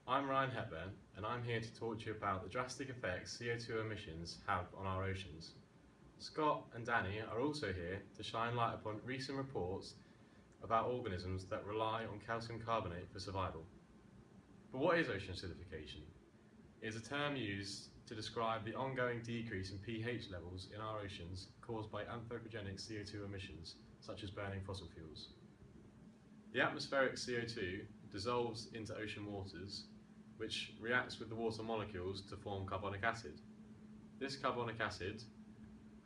I'm Ryan Hepburn, and I'm here to talk to you about the drastic effects CO2 emissions have on our oceans. Scott and Danny are also here to shine light upon recent reports about organisms that rely on calcium carbonate for survival. But what is ocean acidification? It is a term used to describe the ongoing decrease in pH levels in our oceans caused by anthropogenic CO2 emissions, such as burning fossil fuels. The atmospheric CO2 dissolves into ocean waters, which reacts with the water molecules to form carbonic acid. This carbonic acid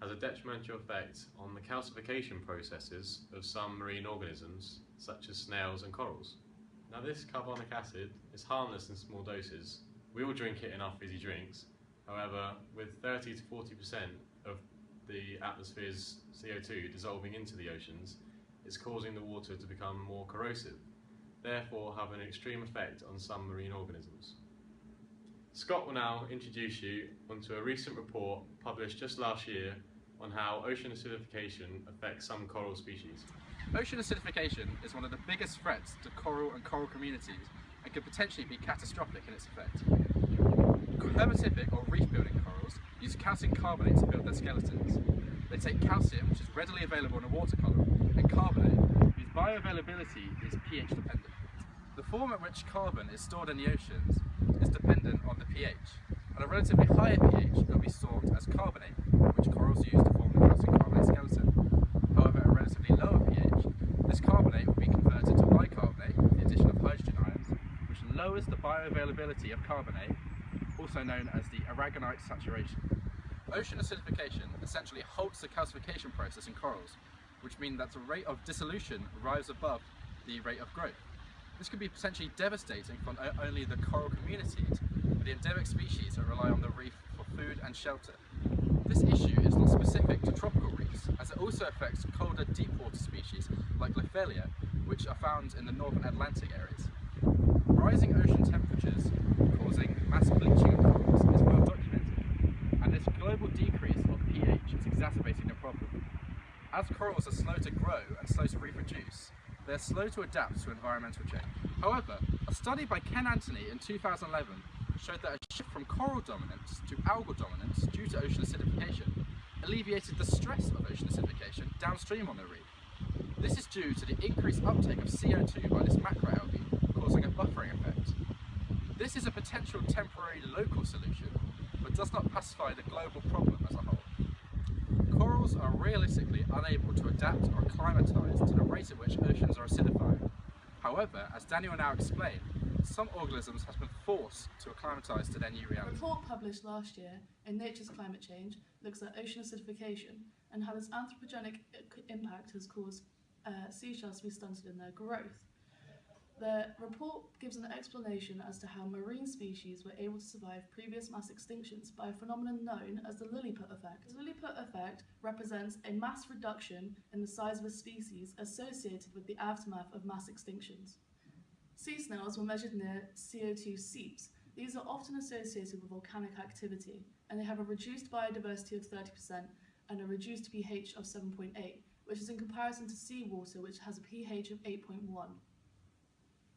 has a detrimental effect on the calcification processes of some marine organisms, such as snails and corals. Now, this carbonic acid is harmless in small doses. We all drink it in our fizzy drinks. However, with 30 to 40% of the atmosphere's CO2 dissolving into the oceans, it's causing the water to become more corrosive, therefore having an extreme effect on some marine organisms. Scott will now introduce you onto a recent report published just last year on how ocean acidification affects some coral species. Ocean acidification is one of the biggest threats to coral and coral communities and could potentially be catastrophic in its effect. Hermatypic or reef-building corals use calcium carbonate to build their skeletons. They take calcium, which is readily available in a water column, and carbonate, whose bioavailability is pH dependent. The form at which carbon is stored in the oceans is dependent on the pH. At a relatively higher pH, it will be stored as carbonate, which corals use to form the calcium carbonate skeleton. However, at a relatively lower pH, this carbonate will be converted to bicarbonate with the addition of hydrogen ions, which lowers the bioavailability of carbonate, also known as the aragonite saturation. Ocean acidification essentially halts the calcification process in corals, which means that the rate of dissolution rises above the rate of growth. This could be potentially devastating for not only the coral communities, but the endemic species that rely on the reef for food and shelter. This issue is not specific to tropical reefs, as it also affects colder deep water species like Lophelia, which are found in the northern Atlantic areas. Rising ocean temperatures causing mass bleaching of corals is well documented, and this global decrease of pH is exacerbating the problem. As corals are slow to grow and slow to reproduce, they are slow to adapt to environmental change. However, a study by Ken Anthony in 2011 showed that a shift from coral dominance to algal dominance due to ocean acidification alleviated the stress of ocean acidification downstream on the reef. This is due to the increased uptake of CO2 by this macroalgae, causing a buffering effect. This is a potential temporary local solution, but does not pacify the global problem as a whole. Corals are realistically unable to adapt or acclimatise to the rate at which oceans are acidifying. However, as Daniel will now explain, some organisms have been forced to acclimatise to their new reality. A report published last year in Nature's Climate Change looks at ocean acidification and how this anthropogenic impact has caused seashells to be stunted in their growth. The report gives an explanation as to how marine species were able to survive previous mass extinctions by a phenomenon known as the Lilliput effect. The Lilliput effect represents a mass reduction in the size of a species associated with the aftermath of mass extinctions. Sea snails were measured near CO2 seeps. These are often associated with volcanic activity, and they have a reduced biodiversity of 30% and a reduced pH of 7.8, which is in comparison to seawater, which has a pH of 8.1.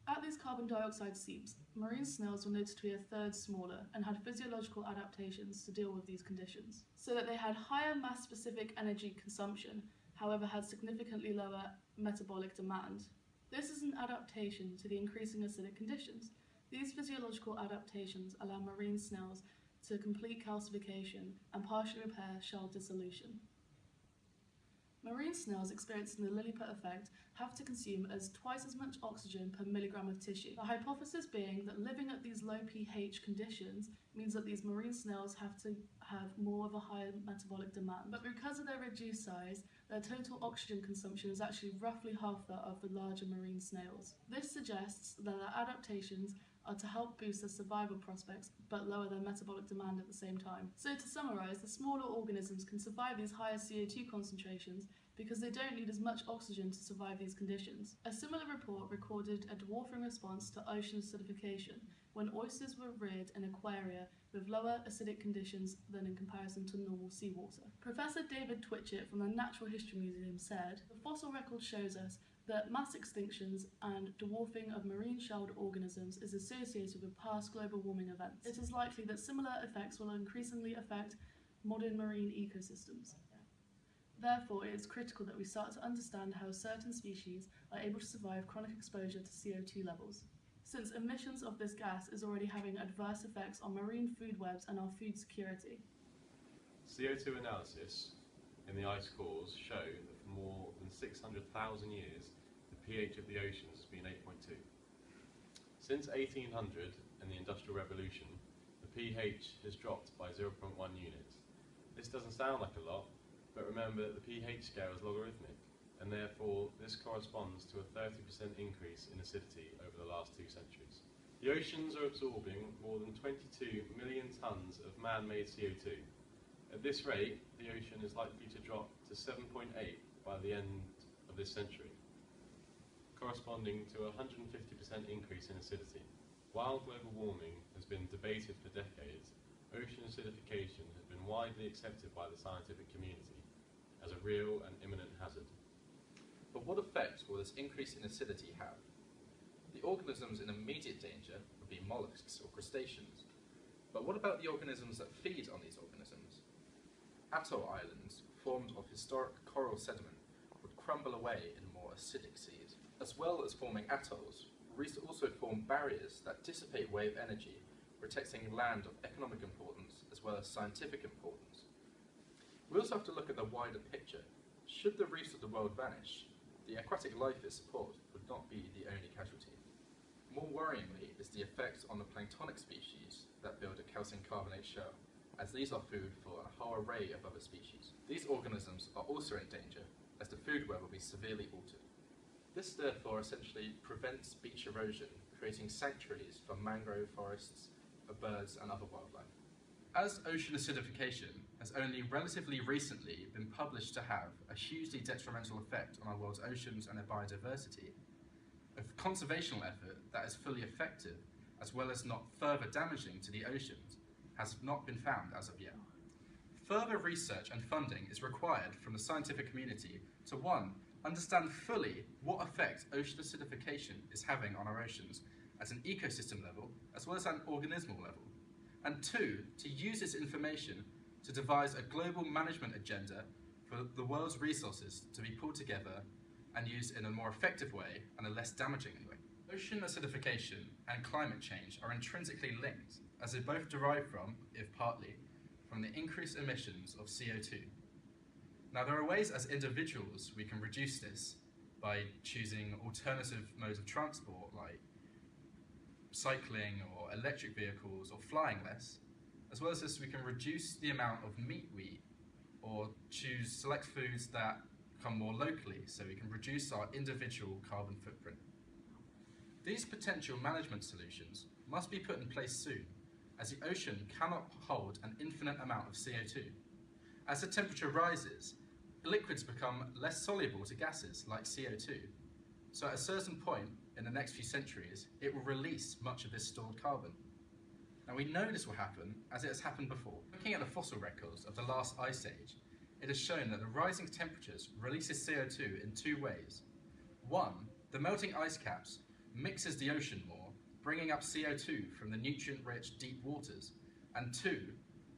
At these carbon dioxide seeps, marine snails were noted to be a third smaller and had physiological adaptations to deal with these conditions, so that they had higher mass-specific energy consumption, however had significantly lower metabolic demand. This is an adaptation to the increasing acidic conditions. These physiological adaptations allow marine snails to complete calcification and partially repair shell dissolution. Marine snails experiencing the Lilliput effect have to consume twice as much oxygen per milligram of tissue. The hypothesis being that living at these low pH conditions means that these marine snails have to have more of a higher metabolic demand. But because of their reduced size, their total oxygen consumption is actually roughly half that of the larger marine snails. This suggests that their adaptations are to help boost their survival prospects but lower their metabolic demand at the same time. So to summarise, the smaller organisms can survive these higher CO2 concentrations because they don't need as much oxygen to survive these conditions. A similar report recorded a dwarfing response to ocean acidification when oysters were reared in aquaria with lower acidic conditions than in comparison to normal seawater. Professor David Twitchett from the Natural History Museum said, "The fossil record shows us that mass extinctions and dwarfing of marine-shelled organisms is associated with past global warming events. It is likely that similar effects will increasingly affect modern marine ecosystems. Therefore, it is critical that we start to understand how certain species are able to survive chronic exposure to CO2 levels, since emissions of this gas is already having adverse effects on marine food webs and our food security. CO2 analysis in the ice cores show that for more than 600,000 years, the pH of the oceans has been 8.2. Since 1800 and the Industrial Revolution, the pH has dropped by 0.1 units. This doesn't sound like a lot, but remember that the pH scale is logarithmic, and therefore this corresponds to a 30% increase in acidity over the last 2 centuries. The oceans are absorbing more than 22 million tonnes of man-made CO2. At this rate, the ocean is likely to drop to 7.8 by the end of this century, corresponding to a 150% increase in acidity. While global warming has been debated for decades, ocean acidification has been widely accepted by the scientific community as a real and imminent hazard. But what effect will this increase in acidity have? The organisms in immediate danger would be mollusks or crustaceans. But what about the organisms that feed on these organisms? Atoll islands formed of historic coral sediment would crumble away in more acidic seas. As well as forming atolls, reefs also form barriers that dissipate wave energy, protecting land of economic importance as well as scientific importance. We also have to look at the wider picture. Should the reefs of the world vanish, the aquatic life it supports would not be the only casualty. More worryingly is the effect on the planktonic species that build a calcium carbonate shell, as these are food for a whole array of other species. These organisms are also in danger, as the food web will be severely altered. This therefore essentially prevents beach erosion, creating sanctuaries for mangrove forests, for birds and other wildlife. As ocean acidification has only relatively recently been published to have a hugely detrimental effect on our world's oceans and their biodiversity, a conservational effort that is fully effective, as well as not further damaging to the oceans, has not been found as of yet. Further research and funding is required from the scientific community to 1. Understand fully what effect ocean acidification is having on our oceans at an ecosystem level as well as an organismal level, and 2. To use this information to devise a global management agenda for the world's resources to be pulled together and used in a more effective way and a less damaging way. Ocean acidification and climate change are intrinsically linked, as they both derive from, if partly, from the increased emissions of CO2. Now, there are ways as individuals we can reduce this by choosing alternative modes of transport like cycling or electric vehicles or flying less. As well as this, we can reduce the amount of meat we eat or choose select foods that come more locally so we can reduce our individual carbon footprint. These potential management solutions must be put in place soon, as the ocean cannot hold an infinite amount of CO2. As the temperature rises, liquids become less soluble to gases like CO2. So at a certain point in the next few centuries, it will release much of this stored carbon. Now, we know this will happen as it has happened before. Looking at the fossil records of the last ice age, it has shown that the rising temperatures releases CO2 in 2 ways. 1, the melting ice caps mixes the ocean more, bringing up CO2 from the nutrient-rich deep waters, and 2,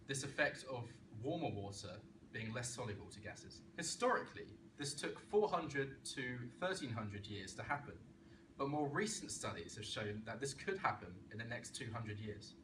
this effect of warmer water being less soluble to gases. Historically, this took 400 to 1300 years to happen, but more recent studies have shown that this could happen in the next 200 years.